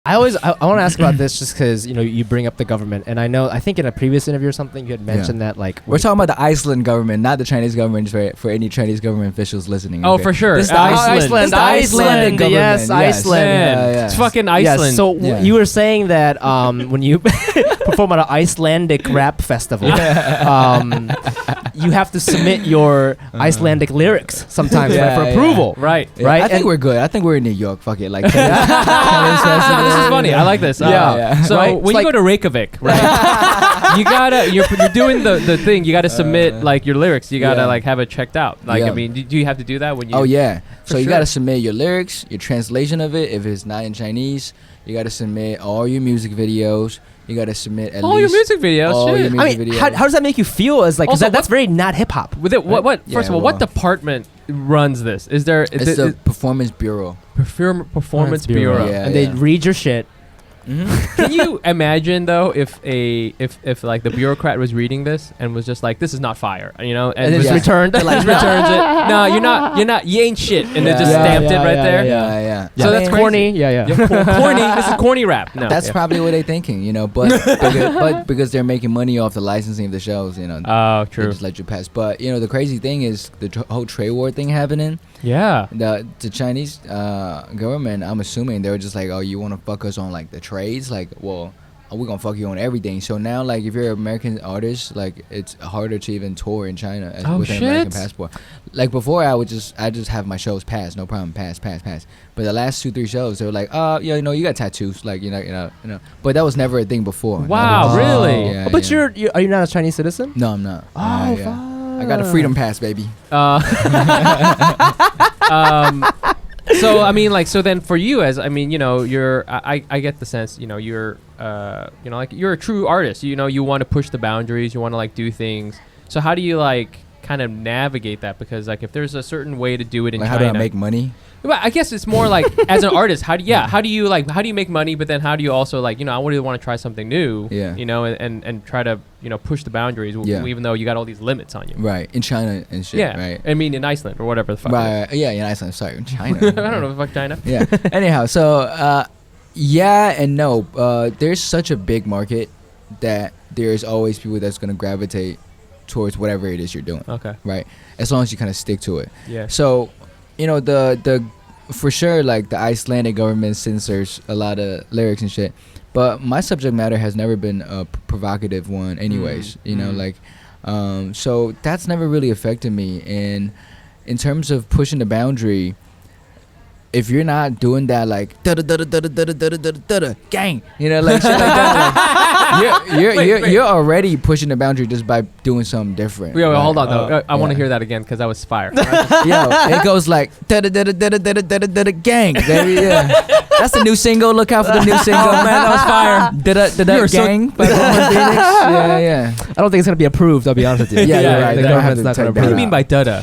I want to ask about this just because you bring up the government, and I think in a previous interview or something you had mentioned that like we're talking about the Iceland government, not the Chinese government. For any Chinese government officials listening. Oh, for sure. This is the Iceland government. Yes, Iceland. Yeah. It's fucking Iceland. Yes, so you were saying that when you perform at an Icelandic rap festival, you have to submit your Icelandic lyrics sometimes for approval. Right. Right. I think we're good. I think we're in New York. Fuck it. Like. This is funny. I like this. So when you go to Reykjavik, right? you're doing the thing. You gotta submit like your lyrics. You gotta like have it checked out. Like I mean, do you have to do that when you? Oh yeah. So you gotta submit your lyrics, your translation of it. If it's not in Chinese, you gotta submit all your music videos. You gotta submit at least your music videos. How does that make you feel? As like, because that's very not hip hop. With it, what? First of all, what department runs this? It's the Performance Bureau. Performance Bureau. Yeah, and they read your shit. Can you imagine though if like the bureaucrat was reading this and was just like, this is not fire, and it's returned. Like returns it. No, you're not. You ain't shit, and then just stamped it right there. Yeah. So that's corny. Corny. This is corny rap. No, that's probably what they're thinking, but because they're making money off the licensing of the shows, Oh, true. They just let you pass. But the crazy thing is the whole trade war thing happening. Yeah. The Chinese government, I'm assuming they were just like, oh, you want to fuck us on like the trades? Like, well, we're gonna fuck you on everything. So now, like, if you're an American artist, like, it's harder to even tour in China with an American passport. Like before, I just have my shows pass, no problem, pass. But the last 2-3 shows, they were like, you got tattoos, like, you know. But that was never a thing before. Wow, really? Yeah, but are you not a Chinese citizen? No, I'm not. Oh, fuck. I got a freedom pass, baby. So I mean, like, so then for you, as I mean, you're I get the sense, you're like you're a true artist. You want to push the boundaries. You want to like do things. So how do you like kind of navigate that? Because like if there's a certain way to do it in like China, how do I make money? Well, I guess it's more like as an artist, how do you make money? But then how do you also like I really want to try something new, and try to push the boundaries, even though you got all these limits on you, right? In China and shit, right? I mean in Iceland or whatever the fuck, right? Yeah, in Iceland. Sorry, in China. I don't know the fuck China. Yeah. Anyhow, so yeah and no. There's such a big market that there's always people that's gonna gravitate towards whatever it is you're doing. Okay. Right. As long as you kind of stick to it. Yeah. So. The for sure, like the Icelandic government censors a lot of lyrics and shit, but my subject matter has never been a provocative one anyways, so that's never really affected me. And in terms of pushing the boundary, if you're not doing that like gang, like shit like that, like, you're already pushing the boundary just by doing something different. Wait, hold on though. I want to hear that again because that was fire. It goes like gang, baby. Yeah, that's the new single. Look out for the new single, man. That was fire. Gang by Bohan. Yeah. I don't think it's gonna be approved. I'll be honest with you. Yeah, you're right. The government's not gonna approve. What do you mean by da-da?